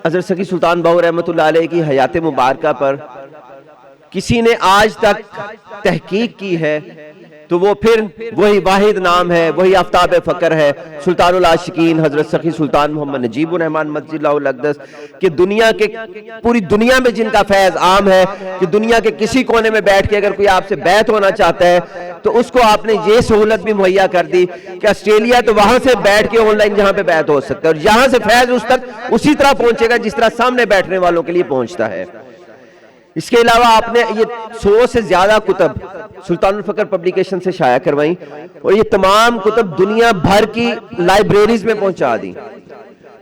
حضرت سخی سلطان باہو رحمۃ اللہ علیہ کی حیات مبارکہ پر کسی نے آج تک تحقیق کی ہے تو وہ پھر وہی واحد نام ہے، وہی آفتاب فقر ہے، سلطان العاشقین حضرت سخی سلطان محمد نجیب الرحمن مجزی اللہ الاقدس، کہ دنیا کے پوری دنیا میں جن کا فیض عام ہے کہ دنیا کے کسی کونے میں بیٹھ کے اگر کوئی آپ سے بیعت ہونا چاہتا ہے تو اس کو آپ نے یہ سہولت بھی مہیا کر دی کہ آسٹریلیا تو وہاں سے بیٹھ کے آن لائن جہاں پہ بیعت ہو سکتا ہے، اور یہاں سے فیض اس تک اسی طرح پہنچے گا جس طرح سامنے بیٹھنے والوں کے لیے پہنچتا ہے۔ اس کے علاوہ آپ نے یہ 100 سے زیادہ کتب سلطان الفقر پبلیکیشن سے شائع کروائیں، اور یہ تمام کتب دنیا بھر کی لائبریریز میں پہنچا دی۔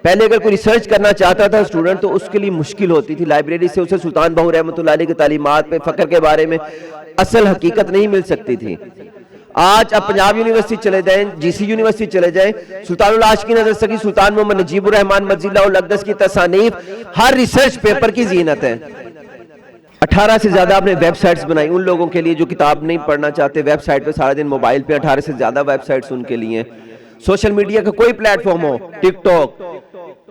پہلے اگر کوئی ریسرچ کرنا چاہتا تھا اسٹوڈنٹ تو اس کے لیے مشکل ہوتی تھی، لائبریری سے اسے سلطان باہو رحمۃ اللہ علیہ کی تعلیمات پہ فقر کے بارے میں اصل حقیقت نہیں مل سکتی تھی۔ آج اب پنجاب یونیورسٹی چلے جائیں، جی سی یونیورسٹی چلے جائیں، سلطان العاشقین حضرت سخی سلطان محمد نجیب الرحمن مجزی اللہ الاقدس کی تصانیف ہر ریسرچ پیپر کی زینت ہے۔ 18 سے زیادہ آپ نے ویب سائٹس بنائی ان لوگوں کے لیے جو کتاب نہیں پڑھنا چاہتے، ویب سائٹ پہ سارا دن موبائل پہ 18 سے زیادہ ویب سائٹس ان کے لیے۔ سوشل میڈیا کا کوئی پلیٹ فارم ہو، TikTok,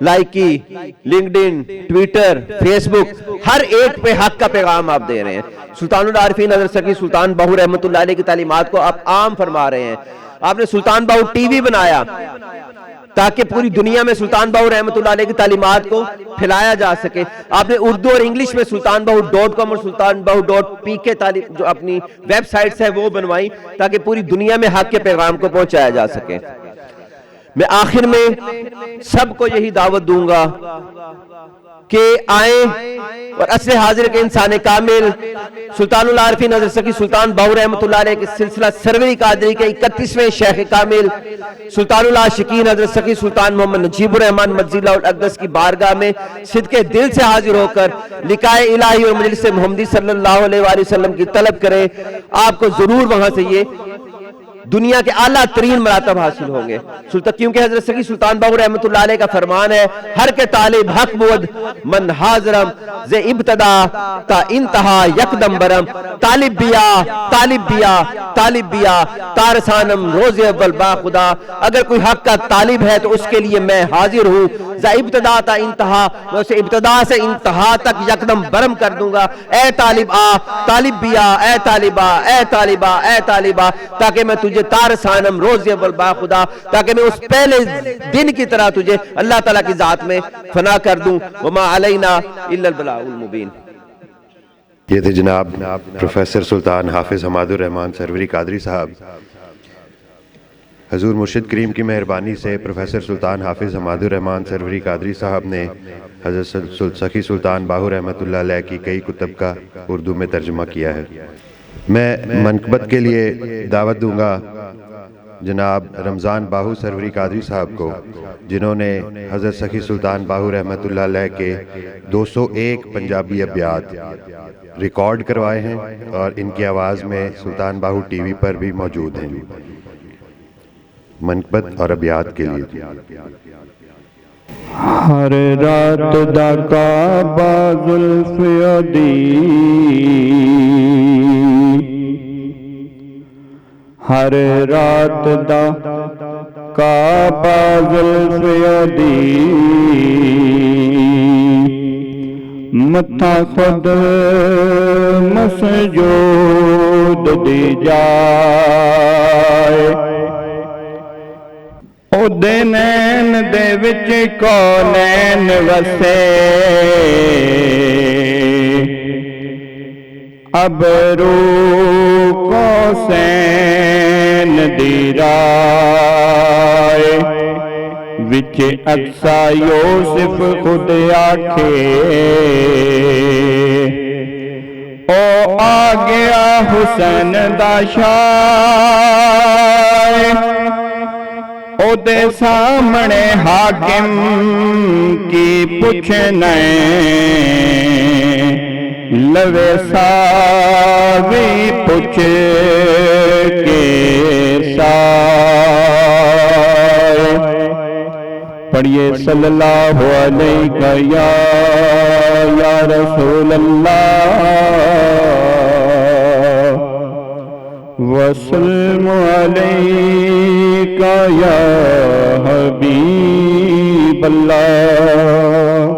Likee, LinkedIn, Twitter, Facebook, ہر ایک پہ حق کا پیغام آپ دے رہے ہیں۔ سلطان العارفین حضرت سخی سلطان باہو رحمۃ اللہ علیہ کی تعلیمات کو آپ عام فرما رہے ہیں۔ آپ نے سلطان باہو ٹی وی بنایا تاکہ پوری دنیا میں سلطان باہو رحمۃ اللہ علیہ کی تعلیمات کو پھیلایا جا سکے۔ آپ نے اردو اور انگلش میں سلطان باہو .com اور سلطان باہو .pk تعلیم جو اپنی ویب سائٹس ہے وہ بنوائی تاکہ پوری دنیا میں حق کے پیغام کو پہنچایا جا سکے۔ میں آخر میں سب کو یہی دعوت دوں گا کہ آئیں اور اصل حاضر کے انسان کامل سلطان العارفین حضرت سخی سلطان باہو رحمۃ اللہ علیہ کے سلسلہ سروری قادری کے 31ویں شیخ کامل سلطان العاشقین حضرت سخی سلطان محمد نجیب الرحمن مجزی اللہ الاقدس کی بارگاہ میں صدقے دل سے حاضر ہو کر لقائے الہی اور مجلس محمدی صلی اللہ علیہ وآلہ وسلم کی طلب کریں۔ آپ کو ضرور وہاں سے یہ دنیا کے اعلیٰ ترین مراتب حاصل ہوں گے، کیونکہ حضرت سخی سلطان باہو رحمۃ اللہ علیہ کا فرمان ہے ہر کے طالب حق بود من حاضرم ز ابتدا تا انتہا یکدم برم، طالب بیا طالب بیا طالب بیا تارسانم روز اول با خدا، اگر کوئی حق کا طالب ہے تو اس کے لیے میں حاضر ہوں، ز ابتدا تا انتہا، میں اسے ابتدا سے انتہا تک یکدم برم کر دوں گا۔ اے طالب آ، طالب بیا، اے طالبہ، اے طالبہ، اے طالبہ، تاکہ میں تجھے تارسانم روز اول با خدا، تاکہ میں اس پہلے دن کی طرح تجھے اللہ تعالیٰ کی ذات میں فنا کر دوں۔ وما علینا الا البلاغ المبین۔ یہ تھے جناب پروفیسر سلطان حافظ حماد الرحمن سروری قادری صاحب۔ حضور مرشد کریم کی مہربانی سے پروفیسر سلطان حافظ حماد الرحمن سروری قادری صاحب نے حضرت سخی سلطان باہو رحمۃ اللہ علیہ کی کئی کتب کا اردو میں ترجمہ کیا ہے۔ میں منقبت کے لیے دعوت دوں گا جناب رمضان باہو سروری قادری صاحب کو، جنہوں نے حضرت سخی سلطان باہو رحمۃ اللہ علیہ کے 201 پنجابی ابیات ریکارڈ کروائے ہیں اور ان کی آواز میں سلطان باہو ٹی وی پر بھی موجود ہیں۔ منقبت اور ابیات کے لیے ہر رات دا کعبہ زلف عدی، ہر رات دا کعبہ زلف عدی، متھا خود مسجود دی جائے، او دے نین دے وچ کونین وسے، ابرو قوسین دی رائے، وچ اقصی یوسف خود آکھے، او آ گیا حسین دا شاہ، او دے سامنے حاکم کی پوچھنے، لوے ساوی پوچھ کے سائے، پڑھئے صلی اللہ علیہ یا رسول اللہ وسلم علیک یا حبیب اللہ۔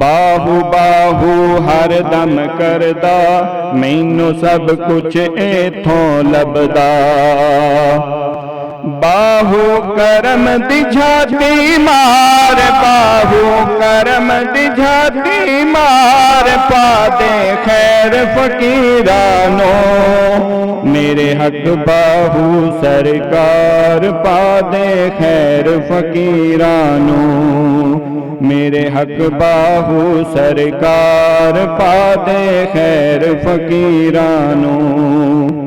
ਬਾਹੂ ਬਾਹੂ ਹਰ ਦਮ ਕਰਦਾ, ਮੈਨੂੰ ਸਭ ਕੁਛ ਇਥੋਂ ਲੱਭਦਾ। ਬਾਹੂ ਕਰਮ ਦੀ ਝਾਤੀ ਮਾਰ, ਬਾਹੂ ਕਰਮ ਦੀ ਝਾਤੀ ਮਾਰ, ਪਾ ਦੇ ਖੈਰ ਫਕੀਰਾਂ ਨੂੰ, ਮੇਰੇ ਹੱਕ ਬਾਹੂ ਸਰਕਾਰ, ਪਾ ਦੇ ਖੈਰ ਫਕੀਰਾਂ ਨੂੰ, ਮੇਰੇ ਹੱਕ ਬਾਹੂ ਸਰਕਾਰ, ਪਾ ਦੇ ਖੈਰ ਫਕੀਰਾਂ ਨੂੰ।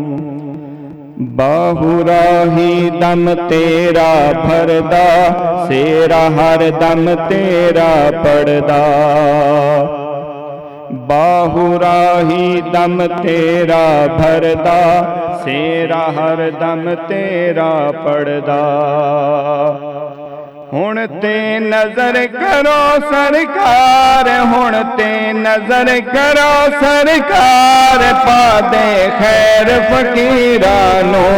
ਬਾਹੂ ਰਾਹੀ ਦਮ ਤੇਰਾ ਭਰਦਾ, ਸੇਰਾ ਹਰ ਦਮ ਤੇਰਾ ਪੜਦਾ। ਬਾਹੂ ਰਾਹੀ ਦਮ ਤੇਰਾ ਭਰਦਾ, ਸੇਰਾ ਹਰ ਦਮ ਤੇਰਾ ਪੜਦਾ। ਹੁਣ ਤੇ ਨਜ਼ਰ ਕਰੋ ਸਰਕਾਰ, ਹੁਣ ਤੇ ਨਜ਼ਰ ਕਰੋ ਸਰਕਾਰ, ਪਾ ਦੇ ਖੈਰ ਫਕੀਰਾਂ ਨੂੰ,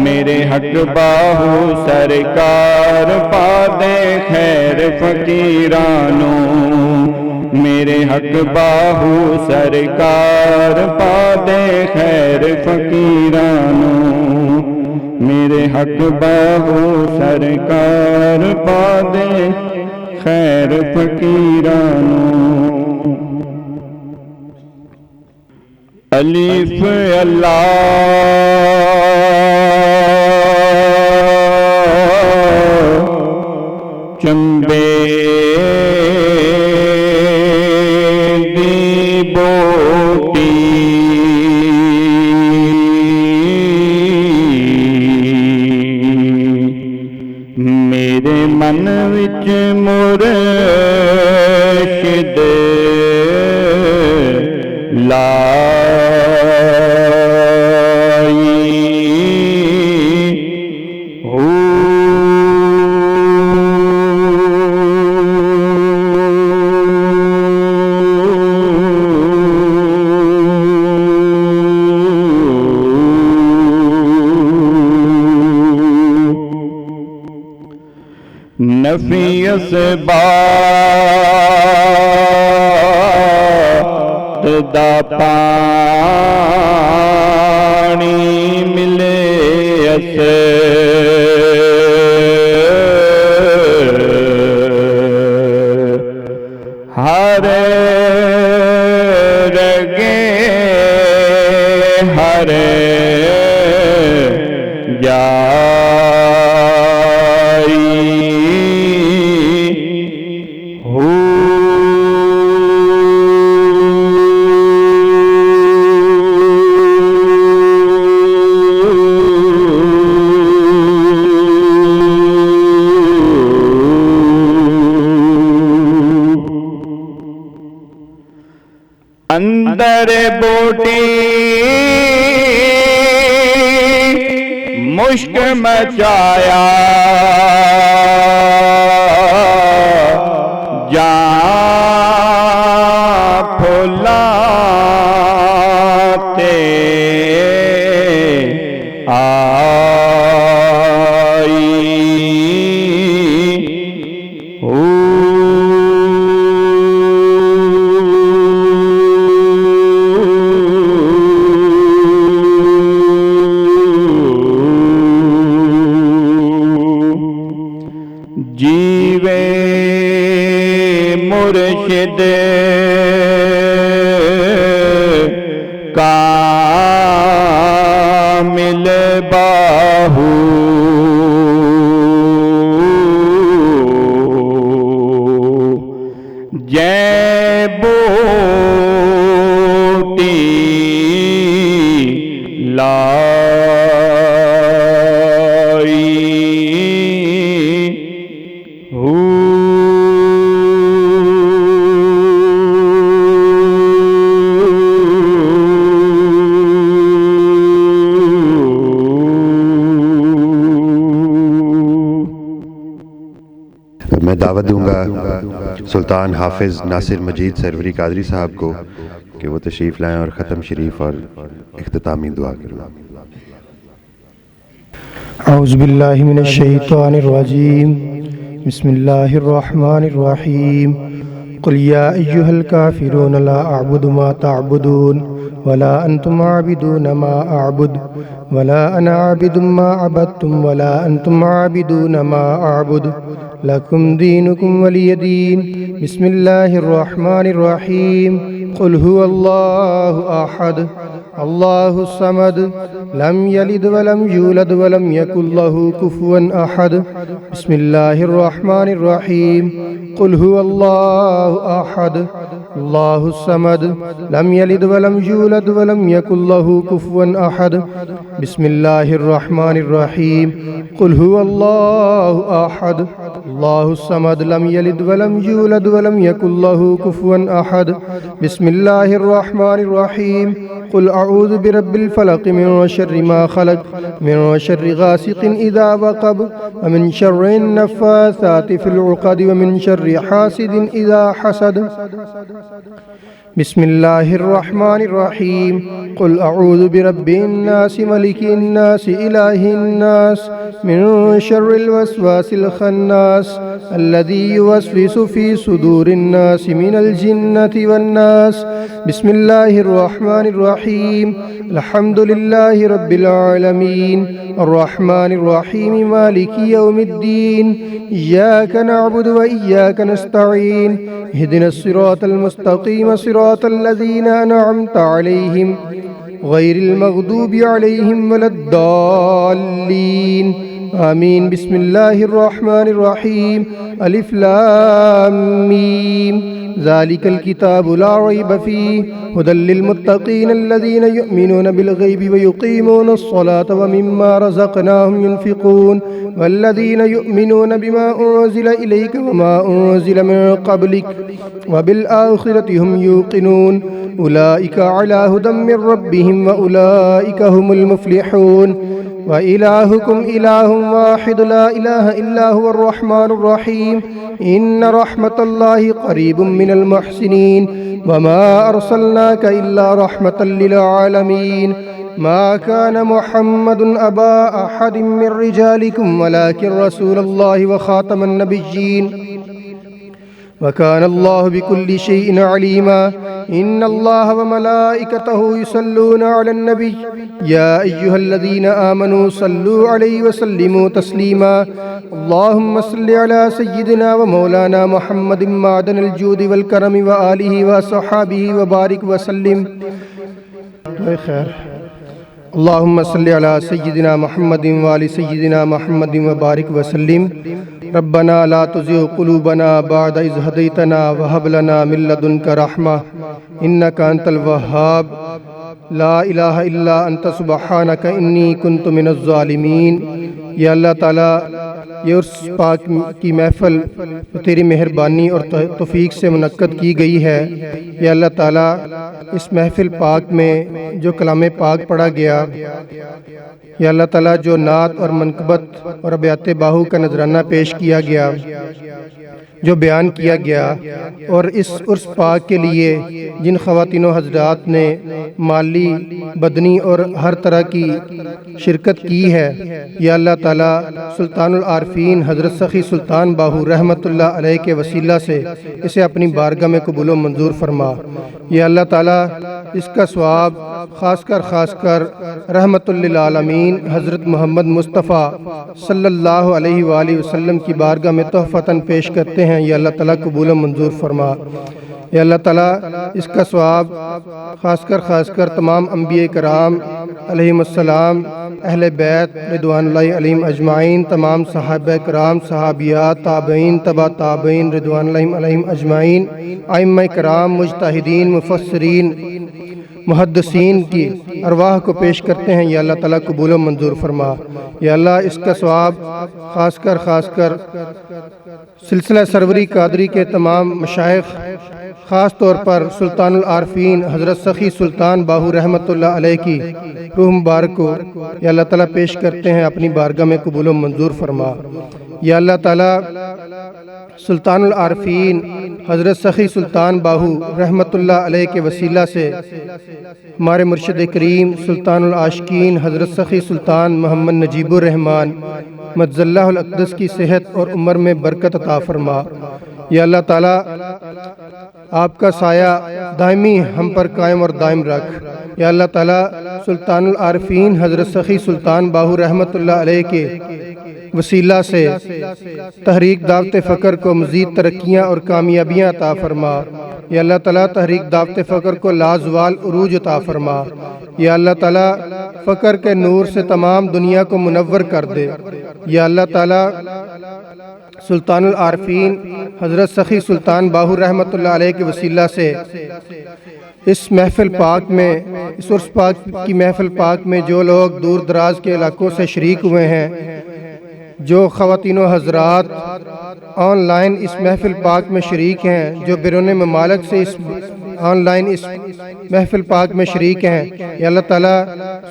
ਮੇਰੇ ਹੱਕ ਬਾਹੂ ਸਰਕਾਰ, ਪਾ ਦੇ ਖੈਰ ਫਕੀਰਾਂ ਨੂੰ, ਮੇਰੇ ਹੱਕ ਬਾਹੂ ਸਰਕਾਰ, ਪਾ ਦੇ ਖੈਰ ਫਕੀਰਾਂ ਨੂੰ, ਮੇਰੇ ਹੱਕ ਬਾਹੂ ਸਰਕਾਰ, ਪਾ ਦੇ ਖੈਰ ਫਕੀਰਾਂ ਨੂੰ। ਅਲੀਫ ਅੱਲਾਹ ਚੰਬੇ ਦੀ ਬੋਟੀ, ਮੇਰੇ ਮਨ ਵਿੱਚ ਮੁਰਸ਼ਿਦ ਲਾਈ, نفی اسبات دا پانی ملے اس ہر رگے ہر اندر بوٹی مشک مچایا جان پھولاتے جیوے مرشد کامل باہو جے بوٹی میں دعوت دوں گا سلطان حافظ ناصر مجید سروری قادری صاحب کو کہ وہ تشریف لائیں اور ختم شریف اور اختتامی دعا کریں۔ اعوذ باللہ من الشیطان الرجیم، بسم اللہ الرحمن الرحیم، قل يا أيها الكافرون لا أعبد ما تعبدون ولا أنتم عابدون ما أعبد ولا أنا عابد ما عبدتم ولا أنتم عابدون ما أعبد لكم دينكم ولي دين. بسم الله الرحمن الرحيم. قل هو الله أحد الله الصمد لم يلد ولم يولد ولم يكن له كفوا أحد. بسم الله الرحمن الرحيم. قل هو الله أحد الله الصمد لم يلد ولم يولد ولم يكن له كفوا أحد. بسم الله الرحمن الرحيم. قل هو الله أحد الله الصمد لم يلد ولم يولد ولم يكن له كفوا أحد. بسم الله الرحمن الرحيم. قل أعوذ برب الفلق من شر ما خلق من شر غاسق إذا وقب ومن شر النفاثات في العقد ومن شر حاسد إذا حسد. بسم الله الرحمن الرحيم. قل أعوذ برب الناس ملك الناس إله الناس من شر الوسواس الخناس الذي يوسوس في صدور الناس من الجنة والناس. بسم الله الرحمن الرحيم. الحمد لله رب العالمين الرحمن الرحيم مالك يوم الدين إياك نعبد وإياك نستعين اهدنا الصراط المستقيم صراط الذين أنعمت عليهم غير المغضوب عليهم ولا الضالين آمين. بسم الله الرحمن الرحيم. ألف لام ميم ذلك الكتاب لا ريب فيه هدى للمتقين الذين يؤمنون بالغيب ويقيمون الصلاة ومما رزقناهم ينفقون والذين يؤمنون بما أنزل إليك وما أنزل من قبلك وبالآخرة هم يوقنون أولئك على هدى من ربهم وأولئك هم المفلحون. وإلهكم إله واحد لا إله إلا هو الرحمن الرحيم. إن رحمة الله قريب من المحسنين وما أرسلناك إلا رحمة للعالمين. ما كان محمد أبا أحد من رجالكم ولكن رسول الله وخاتم النبيين وكان الله بكل شيء عليما. إن الله وملائكته يصلون على النبي يا أيها الذين آمنوا صلوا عليه وسلموا تسليما. اللهم صل على سيدنا ومولانا محمد معدن الجود والكرم وآله وصحابه وبارك وسلم. خير. اللهم صل على سيدنا محمد وآل سيدنا محمد وبارك وسلم. ربنا لا تزغ قلوبنا بعد إذ هديتنا وهب لنا من لدنك رحمة إنك أنت الوهاب. لا الہ الا انت سبحانک انی کنت من الظالمین۔ یا اللہ تعالیٰ یہ عرس پاک کی محفل تیری مہربانی اور توفیق سے منعقد کی گئی ہے۔ یا اللہ تعالیٰ اس محفل پاک میں جو کلام پاک پڑھا گیا، یا اللہ تعالیٰ جو نعت اور منقبت اور ابیات باہو کا نذرانہ پیش کیا گیا، جو بیان کیا گیا، اور اس عرس پاک کے لیے جن خواتین و حضرات نے مالی، بدنی اور ہر طرح کی شرکت کی ہے، یا اللہ تعالیٰ سلطان العارفین حضرت سخی سلطان باہو رحمۃ اللہ علیہ کے وسیلہ سے اسے اپنی بارگاہ میں قبول و منظور فرما۔ یا اللہ تعالیٰ اس کا ثواب خاص کر رحمت للعالمین حضرت محمد مصطفیٰ صلی اللہ علیہ وآلہ وسلم کی بارگاہ میں تحفتاً پیش کرتے ہیں۔ یا اللہ تعالیٰ قبول و منظور فرما۔ یا اللہ تعالیٰ اس کا ثواب خاص کر تمام انبیاء کرام علیہم السلام، اہل بیت رضوان اللہ علیہم اجمعین، تمام صحابہ کرام، صحابیات، تابعین، تبع تابعین رضوان اللہ علیہم اجمعین، ائمہ کرام، مجتہدین، مفسرین، محدثین کی ارواح کو پیش کرتے ہیں۔ یا اللہ تعالیٰ قبول و منظور فرما۔ یا اللہ اس کا ثواب خاص کر سلسلہ سروری قادری کے تمام مشائخ، خاص طور پر سلطان العارفین حضرت سخی سلطان باہو رحمۃ اللہ علیہ کی روح مبارک کو یا اللہ تعالیٰ پیش کرتے ہیں، اپنی بارگاہ میں قبول و منظور فرما۔ یا اللہ تعالیٰ سلطان العارفین حضرت سخی سلطان باہو رحمۃ اللہ علیہ کے وسیلہ سے ہمارے مرشد کریم سلطان العاشقین حضرت سخی سلطان محمد نجیب الرحمن مجزل اللہ الاقدس کی صحت اور عمر میں برکت عطا فرما۔ یا اللہ تعالیٰ آپ کا سایہ دائمی ہم پر قائم اور دائم رکھ۔ یا اللہ تعالیٰ سلطان العارفین حضرت سخی سلطان باہو رحمۃ اللہ علیہ کے وسیلہ سے تحریک دعوت فکر کو مزید ترقیاں اور کامیابیاں عطا فرما۔ یا اللہ تعالیٰ تحریک دعوت فکر کو لازوال عروج عطا فرما۔ یا اللہ تعالیٰ فکر کے نور سے تمام دنیا کو منور کر دے۔ یا اللہ تعالیٰ سلطان العارفین حضرت سخی سلطان باہو رحمۃ اللہ علیہ کے وسیلہ سے اس محفل پاک میں، اس عرس پاک کی محفل پاک میں جو لوگ دور دراز کے علاقوں سے شریک ہوئے ہیں، جو خواتین و حضرات آن لائن اس محفل پاک میں شریک ہیں، جو بیرون ممالک سے اس آن لائن اس محفل پاک میں شریک ہیں، یا اللہ تعالیٰ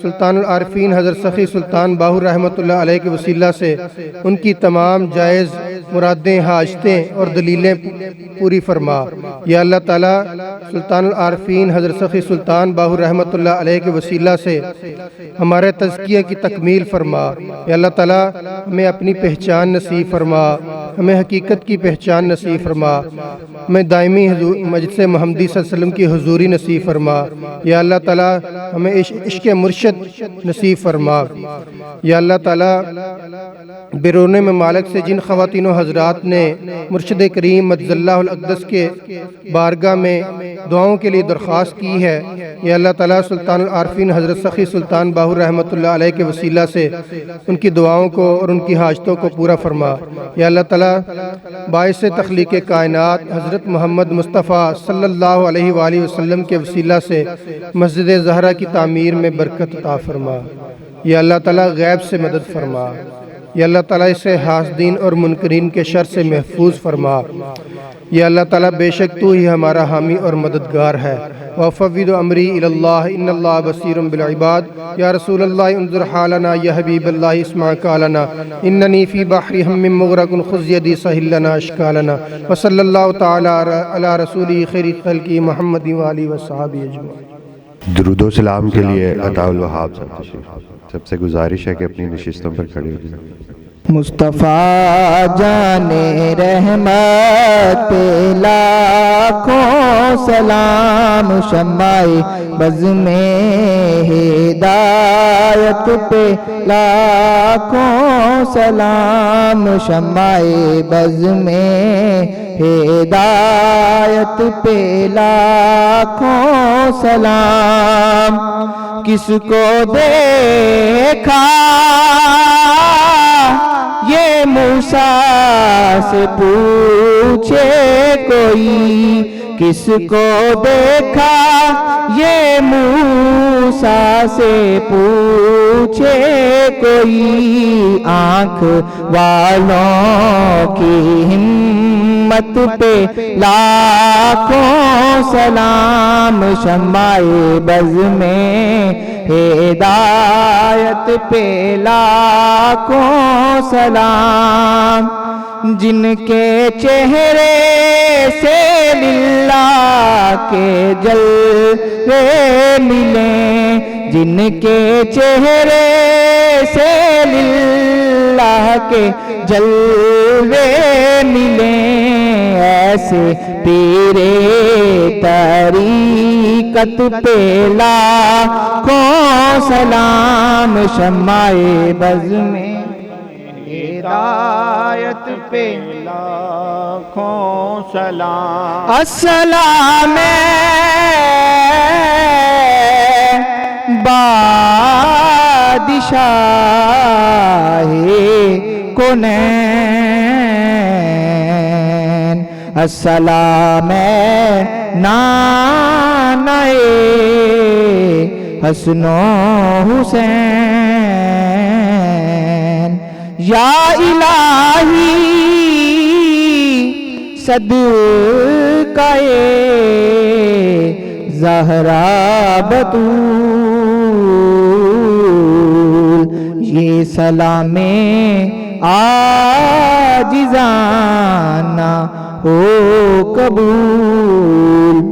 سلطان العارفین حضرت سخی سلطان باہو رحمۃ اللہ علیہ کے وسیلہ سے ان کی تمام جائز مرادیں، حاجتیں اور دلیلیں پوری فرما۔ یا اللہ تعالیٰ سلطان العارفین حضرت سخی سلطان باہو رحمۃ اللہ علیہ کے وسیلہ سے ہمارے تزکیہ کی تکمیل فرما۔ یا اللہ تعالیٰ ہمیں اپنی پہچان نصیب فرما، ہمیں حقیقت کی پہچان نصیب فرما، ہمیں دائمی مجلس محمدی صلی اللہ علیہ وسلم کی حضوری نصیب فرما۔ یا اللہ تعالیٰ ہمیں عشق مرشد نصیب فرما۔ یا اللہ تعالیٰ بیرون ممالک سے جن خواتین و حضرات نے مرشد کریم مجد اللہ الاقدس کے بارگاہ میں دعاؤں کے لیے درخواست کی ہے، یا اللہ تعالیٰ سلطان العارفین حضرت سخی سلطان باہو رحمۃ اللہ علیہ کے وسیلہ سے ان کی دعاؤں کو اور ان کی حاجتوں کو پورا فرما۔ یا اللہ تعالیٰ باعث تخلیق کائنات حضرت محمد مصطفیٰ صلی اللہ علیہ وآلہ وسلم کے وسیلہ سے مسجد زہرا کی تعمیر میں برکت عطا فرما۔ یا اللہ تعالیٰ غیب سے مدد فرما۔ یا اللہ تعالیٰ اسے حاسدین اور منکرین کے شر سے محفوظ فرما۔ یا اللہ تعالیٰ بے شک تو ہی ہمارا حامی اور مددگار ہے۔ وَأُفَوِّضُ أَمْرِي إِلَى اللَّهِ إِنَّ اللَّهَ بَصِيرٌ بِالْعِبَادِ یا رسول اللہ انظر حالنا یا حبیب اللہ اسمع قالنا اننی فی بحر ہم مغرق خذ یدی سہل لنا اشکالنا وصلی اللہ تعالی علی رسولی خیر خلقی محمد وآلہ وصحبہ اجمعین۔ درود و سلام کے لیے عطا الوہاب سب سے گزارش ہے کہ اپنی نشستوں پر کھڑے ہو جائیں۔ مصطفیٰ جان رحمت لاکھوں سلام، شمع بز میں ہدایت پہ لاکھوں سلام، شمع بز میں ہدایت پہ لاکھوں سلام۔ کس کو دیکھا یہ موسیٰ سے پوچھے کوئی، کس کو دیکھا یہ موسیٰ سے پوچھے کوئی، آنکھ والوں کی ہمت پہ لاکھوں سلام، شمع بز میں ہدایت پہ لاکھوں سلام۔ جن کے چہرے سے للہ کے جلوے ملیں، جن کے چہرے سے للہ کے جلوے ملیں، ایسے پیرے طریقت پہ لاکھوں سلام، شمع بز میں ہدایت پہ لاکھوں سلام۔ السلام بادشاہ کونین، السلام نانہ حسن و حسین، یا الہی صدقہ زہرا بطول، یہ سلام عاجزانہ ہو قبول۔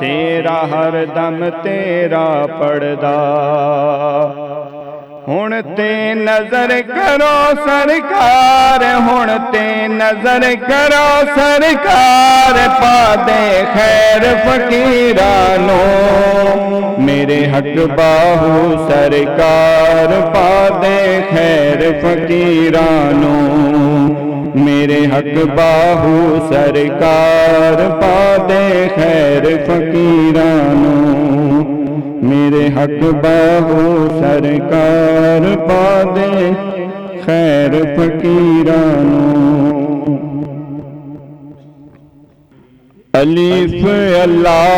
سیرا ہر دم تیرا پڑدا ہن تے نظر کرو سرکار ہن تے نظر کرو سرکار پا دے خیر فقیرانو میرے حق باہو سرکار پا دے خیر فقیرانو میرے حق باہو سرکار پا دے خیر فقیرانو میرے حق باہو سرکار پا دے خیر فقیرانو الف اللہ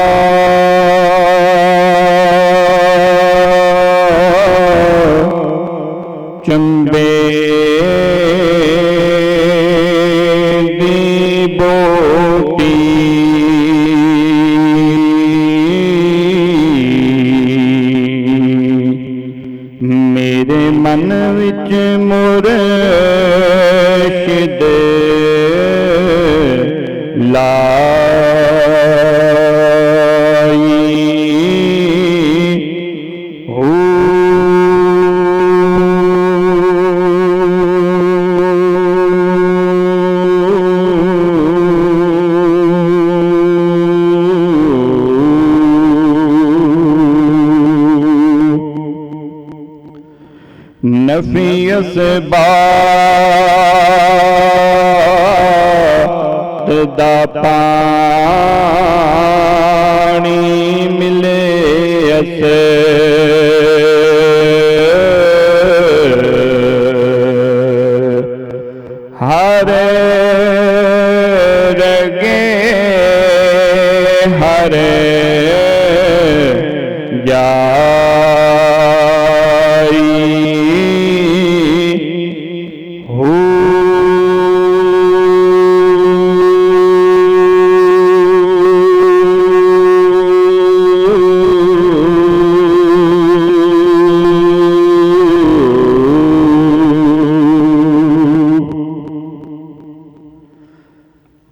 چمبے من وچ مرشد لائی ہو نفی اسبات دا پانی ملے اس ہر رگے ہر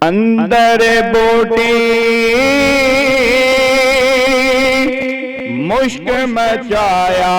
اندر بوٹی مشک مچایا